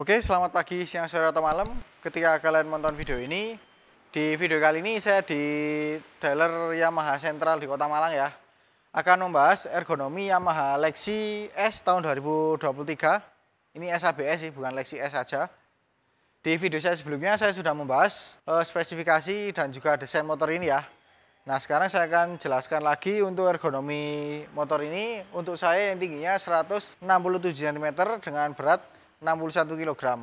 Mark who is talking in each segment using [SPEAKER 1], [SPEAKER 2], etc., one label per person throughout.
[SPEAKER 1] Oke, selamat pagi, siang, sore, atau malam ketika kalian menonton video ini. Di video kali ini saya di dealer Yamaha Sentral di Kota Malang ya. Akan membahas ergonomi Yamaha Lexi S tahun 2023. Ini SABS sih, bukan Lexi S saja. Di video saya sebelumnya saya sudah membahas spesifikasi dan juga desain motor ini ya. Nah, sekarang saya akan jelaskan lagi untuk ergonomi motor ini. Untuk saya yang tingginya 167 cm dengan berat 61 kg.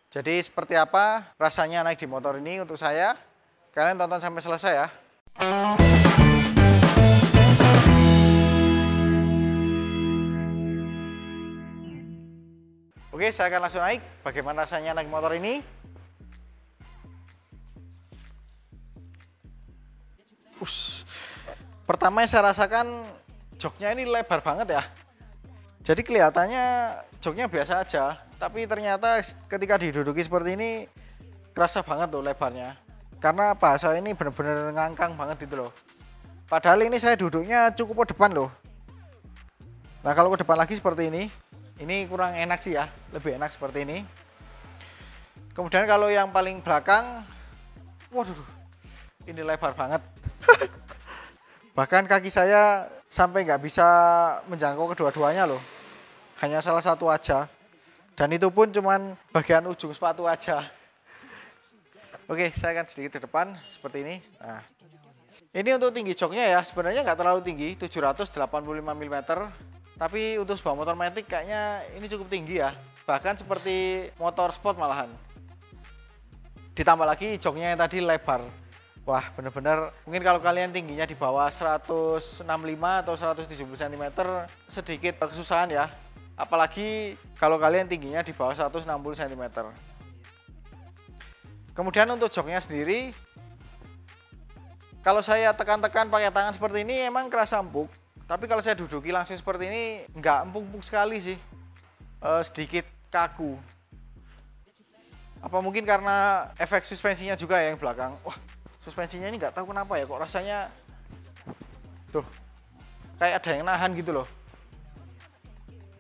[SPEAKER 1] Jadi seperti apa rasanya naik di motor ini untuk saya? Kalian tonton sampai selesai ya. Oke, saya akan langsung naik. Bagaimana rasanya naik motor ini? Pertama yang saya rasakan joknya ini lebar banget ya. Jadi kelihatannya joknya biasa aja, tapi ternyata ketika diduduki seperti ini kerasa banget loh lebarnya. Karena bahasa ini bener-bener ngangkang banget itu loh. Padahal ini saya duduknya cukup ke depan loh. Nah, kalau ke depan lagi seperti ini kurang enak sih ya, lebih enak seperti ini. Kemudian kalau yang paling belakang, waduh, ini lebar banget. Bahkan kaki saya sampai nggak bisa menjangkau kedua-duanya loh. Hanya salah satu aja. Dan itu pun cuman bagian ujung sepatu aja. Oke, saya akan sedikit ke depan seperti ini. Nah, ini untuk tinggi joknya ya, sebenarnya nggak terlalu tinggi, 785 mm. Tapi untuk sebuah motor matic kayaknya ini cukup tinggi ya. Bahkan seperti motor sport malahan. Ditambah lagi joknya yang tadi lebar. Wah, bener-bener mungkin kalau kalian tingginya di bawah 165 atau 170 cm sedikit kesusahan ya. Apalagi kalau kalian tingginya di bawah 160 cm. Kemudian untuk joknya sendiri, kalau saya tekan-tekan pakai tangan seperti ini emang kerasa empuk. Tapi kalau saya duduki langsung seperti ini nggak empuk-empuk sekali sih, sedikit kaku. Apa mungkin karena efek suspensinya juga ya yang belakang. Wah, suspensinya ini nggak tahu kenapa ya, kok rasanya tuh kayak ada yang nahan gitu loh.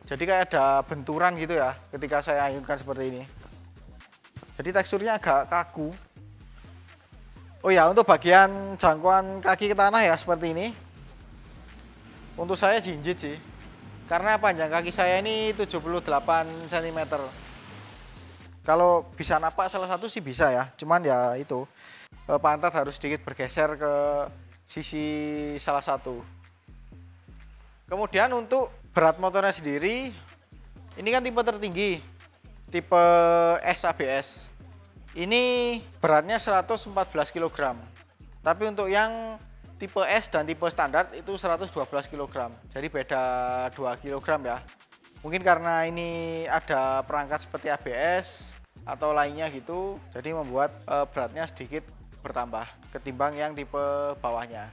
[SPEAKER 1] Jadi kayak ada benturan gitu ya ketika saya ayunkan seperti ini. Jadi teksturnya agak kaku. Oh ya, untuk bagian jangkauan kaki ke tanah ya seperti ini. Untuk saya jinjit sih. Karena panjang kaki saya ini 78 cm. Kalau bisa napak salah satu sih bisa ya. Cuman ya itu, pantat harus sedikit bergeser ke sisi salah satu. Kemudian untuk berat motornya sendiri, ini kan tipe tertinggi, tipe SABS. Ini beratnya 114 kg. Tapi untuk yang tipe S dan tipe standar itu 112 kg. Jadi beda 2 kg ya. Mungkin karena ini ada perangkat seperti ABS atau lainnya gitu, jadi membuat beratnya sedikit bertambah ketimbang yang tipe bawahnya.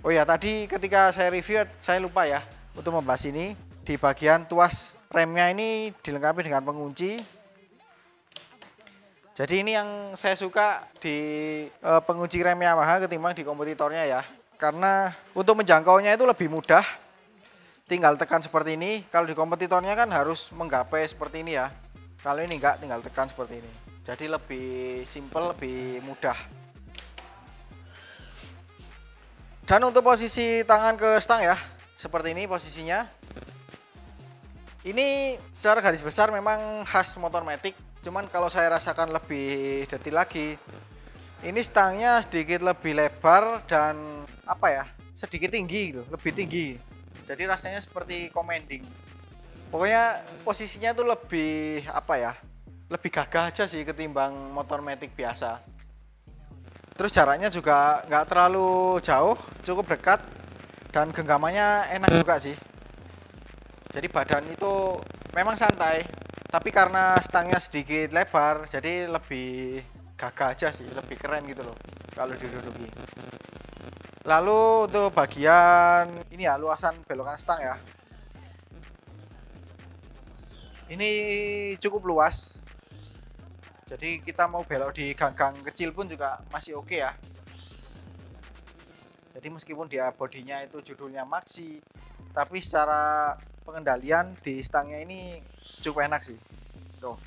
[SPEAKER 1] Oh ya, tadi ketika saya review saya lupa ya untuk membahas ini. Di bagian tuas remnya ini dilengkapi dengan pengunci. Jadi ini yang saya suka di pengunci rem Yamaha ketimbang di kompetitornya ya. Karena untuk menjangkaunya itu lebih mudah. Tinggal tekan seperti ini. Kalau di kompetitornya kan harus menggapai seperti ini ya. Kalau ini enggak, tinggal tekan seperti ini. Jadi lebih simple, lebih mudah. Dan untuk posisi tangan ke stang ya, seperti ini posisinya. Ini secara garis besar memang khas motor matic. Cuman kalau saya rasakan lebih detail lagi, ini stangnya sedikit lebih lebar dan apa ya, sedikit tinggi gitu, lebih tinggi. Jadi rasanya seperti commanding. Pokoknya posisinya tuh lebih apa ya, lebih gagah aja sih ketimbang motor matic biasa. Terus jaraknya juga nggak terlalu jauh, cukup dekat dan genggamannya enak juga sih. Jadi badan itu memang santai, tapi karena stangnya sedikit lebar, jadi lebih gagah aja sih, lebih keren gitu loh kalau diduduki. Lalu untuk bagian ini ya, luasan belokan stang ya. Ini cukup luas. Jadi kita mau belok di gang-gang kecil pun juga masih oke ya. Jadi meskipun dia bodinya itu judulnya Maxi, tapi secara pengendalian di stangnya ini cukup enak sih tuh.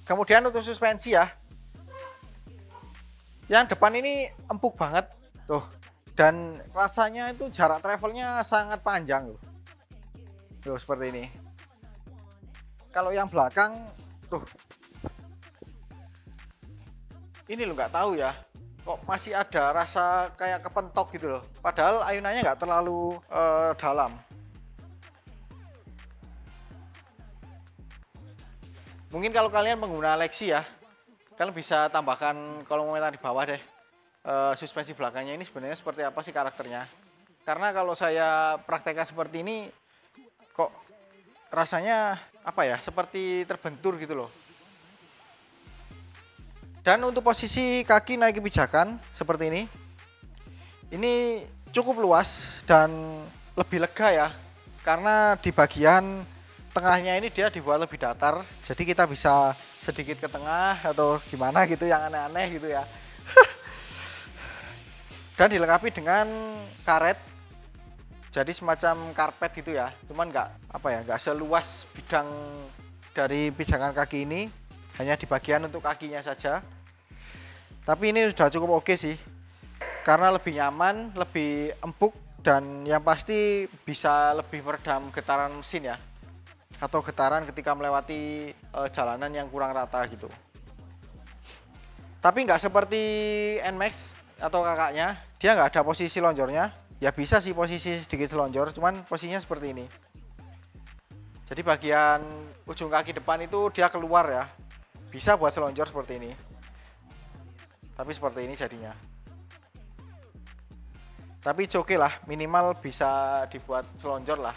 [SPEAKER 1] Kemudian untuk suspensi ya, yang depan ini empuk banget tuh, dan rasanya itu jarak travelnya sangat panjang loh. Tuh seperti ini. Kalau yang belakang tuh, ini lo nggak tahu ya, kok masih ada rasa kayak kepentok gitu loh. Padahal ayunannya nggak terlalu dalam. Mungkin kalau kalian pengguna Lexi ya, kalian bisa tambahkan kolom komentar di bawah deh, suspensi belakangnya ini sebenarnya seperti apa sih karakternya. Karena kalau saya praktekkan seperti ini, kok rasanya apa ya, seperti terbentur gitu loh. Dan untuk posisi kaki naik ke pijakan seperti ini cukup luas dan lebih lega ya, karena di bagian tengahnya ini dia dibuat lebih datar, jadi kita bisa sedikit ke tengah atau gimana gitu, yang aneh-aneh gitu ya. Dan dilengkapi dengan karet, jadi semacam karpet gitu ya, cuman nggak seluas bidang dari pijakan kaki ini, hanya di bagian untuk kakinya saja. Tapi ini sudah cukup oke sih, karena lebih nyaman, lebih empuk, dan yang pasti bisa lebih meredam getaran mesin ya, atau getaran ketika melewati jalanan yang kurang rata gitu. Tapi nggak seperti NMAX atau kakaknya, dia nggak ada posisi lonjornya. Ya bisa sih posisi sedikit selonjor, cuman posisinya seperti ini. Jadi bagian ujung kaki depan itu dia keluar ya, bisa buat selonjor seperti ini. Tapi seperti ini jadinya. Tapi oke lah, minimal bisa dibuat selonjor lah.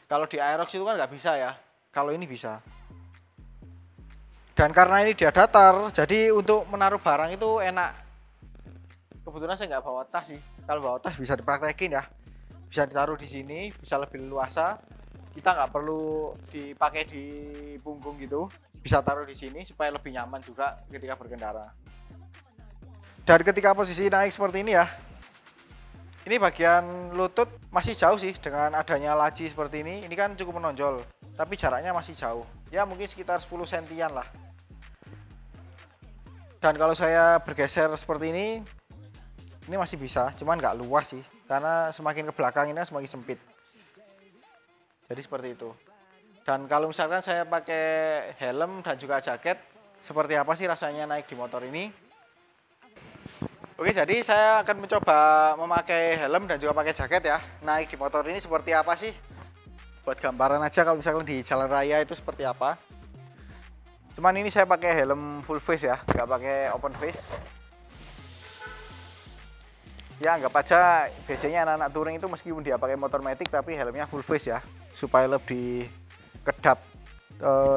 [SPEAKER 1] Kalau di Aerox itu kan nggak bisa ya, kalau ini bisa. Dan karena ini dia datar, jadi untuk menaruh barang itu enak. Kebetulan saya nggak bawa tas sih. Kalau bawa tas bisa dipraktekin ya, bisa ditaruh di sini, bisa lebih leluasa. Kita nggak perlu dipakai di punggung gitu, bisa taruh di sini supaya lebih nyaman juga ketika berkendara. Dan ketika posisi naik seperti ini ya, ini bagian lutut masih jauh sih dengan adanya laci seperti ini. Ini kan cukup menonjol, tapi jaraknya masih jauh. Ya mungkin sekitar 10 sentian lah. Dan kalau saya bergeser seperti ini masih bisa, cuman nggak luas sih, karena semakin ke belakang ini semakin sempit. Jadi seperti itu. Dan kalau misalkan saya pakai helm dan juga jaket, seperti apa sih rasanya naik di motor ini? Oke, jadi saya akan mencoba memakai helm dan juga pakai jaket ya. Naik di motor ini seperti apa sih? Buat gambaran aja kalau misalkan di jalan raya itu seperti apa. Cuman ini saya pakai helm full face ya, nggak pakai open face. Ya anggap aja biasanya anak-anak touring itu meskipun dia pakai motor matic tapi helmnya full face ya, supaya lebih kedap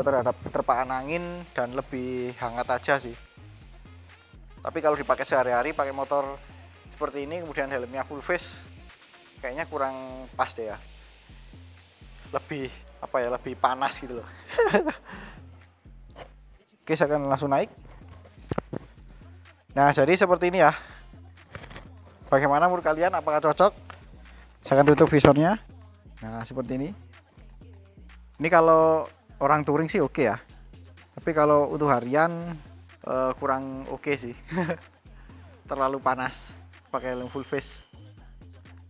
[SPEAKER 1] terhadap terpaan angin dan lebih hangat aja sih. Tapi kalau dipakai sehari-hari pakai motor seperti ini kemudian helmnya full face, kayaknya kurang pas deh ya. Lebih apa ya, lebih panas gitu loh. Oke, saya akan langsung naik. Nah, jadi seperti ini ya. Bagaimana menurut kalian, apakah cocok? Saya akan tutup visornya. Nah, seperti ini. Ini kalau orang touring sih oke ya. Tapi kalau untuk harian kurang oke sih. Terlalu panas pakai helm full face.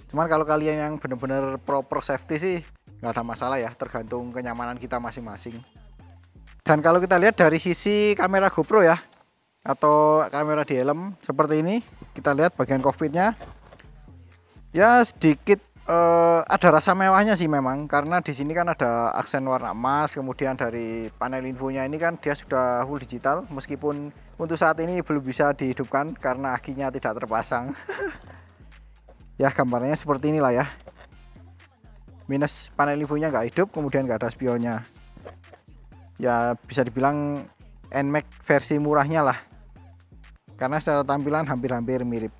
[SPEAKER 1] Cuman kalau kalian yang bener-bener proper safety sih nggak ada masalah ya, tergantung kenyamanan kita masing-masing. Dan kalau kita lihat dari sisi kamera GoPro ya, atau kamera di helm seperti ini, kita lihat bagian cockpitnya ya sedikit ada rasa mewahnya sih memang, karena di sini kan ada aksen warna emas, kemudian dari panel infonya ini kan dia sudah full digital, meskipun untuk saat ini belum bisa dihidupkan karena akinya tidak terpasang. Ya gambarnya seperti inilah ya, minus panel infonya nggak hidup, kemudian nggak ada spionnya. Ya bisa dibilang NMAX versi murahnya lah, karena secara tampilan hampir-hampir mirip.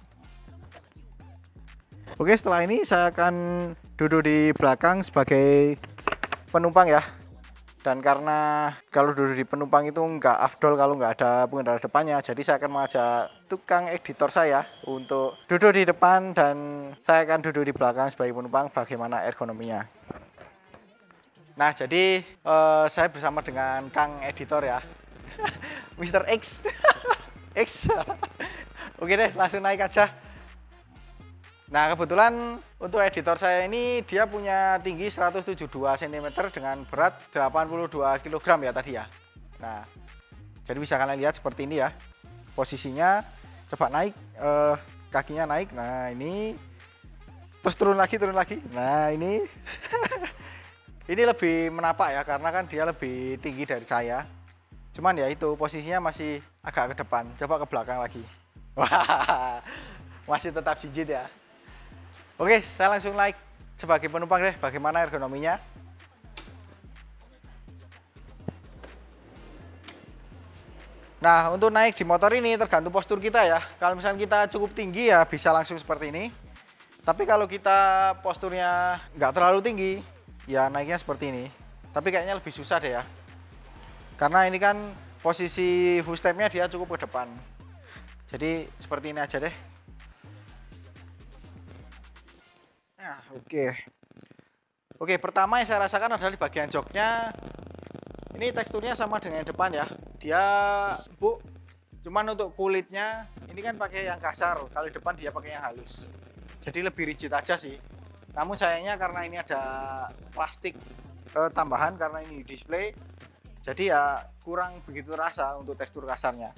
[SPEAKER 1] Oke, setelah ini saya akan duduk di belakang sebagai penumpang ya, Dan karena kalau duduk di penumpang itu nggak afdol kalau nggak ada pengendara depannya, jadi saya akan mengajak tukang editor saya untuk duduk di depan dan saya akan duduk di belakang sebagai penumpang bagaimana ergonominya. Nah, jadi saya bersama dengan Kang Editor ya, Mr. X. X. Oke deh, langsung naik aja. Nah, kebetulan untuk editor saya ini dia punya tinggi 172 cm dengan berat 82 kg ya tadi ya. Nah, jadi bisa kalian lihat seperti ini ya. Posisinya coba naik, kakinya naik. Nah, ini terus turun lagi, turun lagi. Nah, ini ini lebih menapak ya karena kan dia lebih tinggi dari saya. Cuman ya itu posisinya masih agak ke depan. Coba ke belakang lagi. Wah, masih tetap jijit ya. Oke, saya langsung naik sebagai penumpang deh, bagaimana ergonominya. Nah, untuk naik di motor ini tergantung postur kita ya. Kalau misalnya kita cukup tinggi ya bisa langsung seperti ini. Tapi kalau kita posturnya nggak terlalu tinggi, ya naiknya seperti ini. Tapi kayaknya lebih susah deh ya. Karena ini kan posisi footstep-nya dia cukup ke depan. Jadi seperti ini aja deh. Nah, oke, pertama yang saya rasakan adalah di bagian joknya. Ini teksturnya sama dengan yang depan ya. Dia empuk. Cuman untuk kulitnya ini kan pakai yang kasar. Kalau di depan dia pakai yang halus. Jadi lebih rigid aja sih. Namun sayangnya karena ini ada plastik tambahan karena ini display. Jadi ya kurang begitu terasa untuk tekstur kasarnya.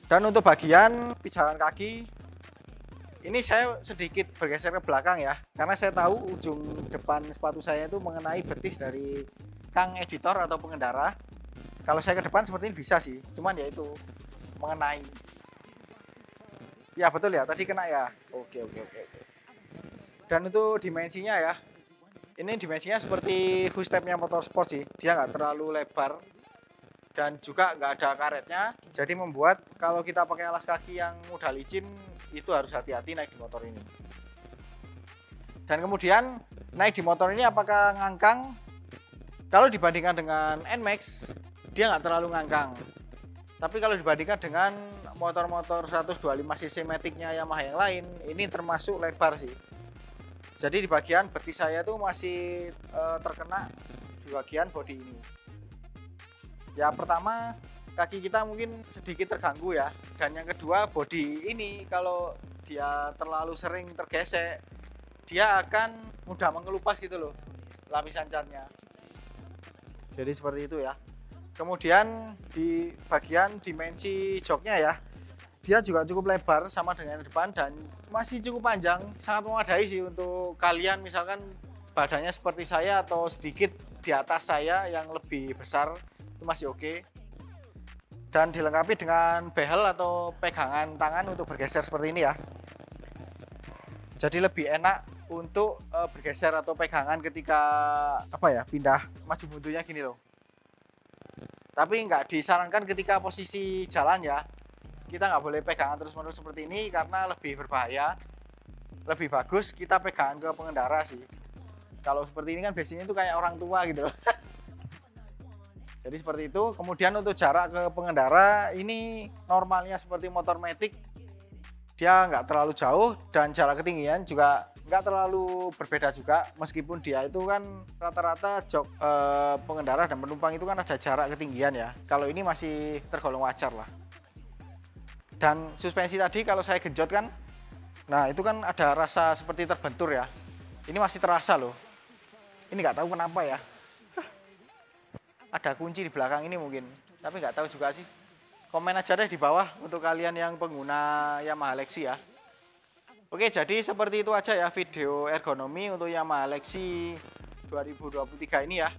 [SPEAKER 1] Dan untuk bagian pijakan kaki ini saya sedikit bergeser ke belakang ya, karena saya tahu ujung depan sepatu saya itu mengenai betis dari Kang Editor atau pengendara. Kalau saya ke depan seperti ini bisa sih, cuman ya itu mengenai. Ya betul ya, tadi kena ya. Oke. Dan itu dimensinya ya, ini dimensinya seperti footstep-nya motorsport sih, dia nggak terlalu lebar dan juga nggak ada karetnya, jadi membuat kalau kita pakai alas kaki yang mudah licin itu harus hati-hati naik di motor ini. Dan kemudian naik di motor ini apakah ngangkang? Kalau dibandingkan dengan NMAX dia nggak terlalu ngangkang, tapi kalau dibandingkan dengan motor-motor 125cc Matic-nya Yamaha yang lain ini termasuk lebar sih. Jadi di bagian betis saya tuh masih terkena di bagian bodi ini. Ya pertama kaki kita mungkin sedikit terganggu ya, dan yang kedua bodi ini kalau dia terlalu sering tergesek dia akan mudah mengelupas gitu loh lapisan catnya. Jadi seperti itu ya. Kemudian di bagian dimensi joknya ya, dia juga cukup lebar sama dengan yang depan dan masih cukup panjang, sangat memadai sih untuk kalian misalkan badannya seperti saya atau sedikit di atas saya yang lebih besar, itu masih oke. Dan dilengkapi dengan behel atau pegangan tangan untuk bergeser seperti ini ya. Jadi lebih enak untuk bergeser atau pegangan ketika pindah maju mundurnya gini loh. Tapi nggak disarankan ketika posisi jalan ya. Kita nggak boleh pegangan terus-menerus seperti ini karena lebih berbahaya. Lebih bagus kita pegangan ke pengendara sih. Kalau seperti ini kan biasanya itu kayak orang tua gitu. Jadi seperti itu. Kemudian untuk jarak ke pengendara ini normalnya seperti motor Matic, dia nggak terlalu jauh dan jarak ketinggian juga nggak terlalu berbeda juga. Meskipun dia itu kan rata-rata jok pengendara dan penumpang itu kan ada jarak ketinggian ya. Kalau ini masih tergolong wajar lah. Dan suspensi tadi kalau saya genjot kan, nah itu kan ada rasa seperti terbentur ya. Ini masih terasa loh. Ini nggak tahu kenapa ya. Ada kunci di belakang ini mungkin, tapi nggak tahu juga sih. Komen aja deh di bawah untuk kalian yang pengguna Yamaha Lexi ya. Oke, jadi seperti itu aja ya video ergonomi untuk Yamaha Lexi 2023 ini ya.